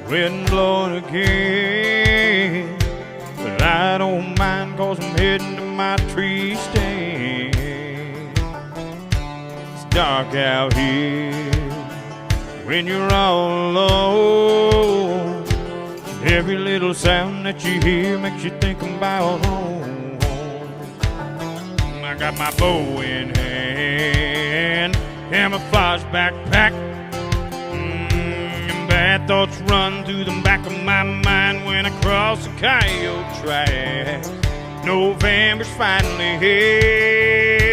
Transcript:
wind blowing again, but I don't mind 'cause I'm heading to my tree stand. It's dark out here when you're all alone. Every little sound that you hear makes you think about home. I got my bow in hand, camouflage backpack. Bad thoughts run through the back of my mind when I cross the coyote track. November's finally here.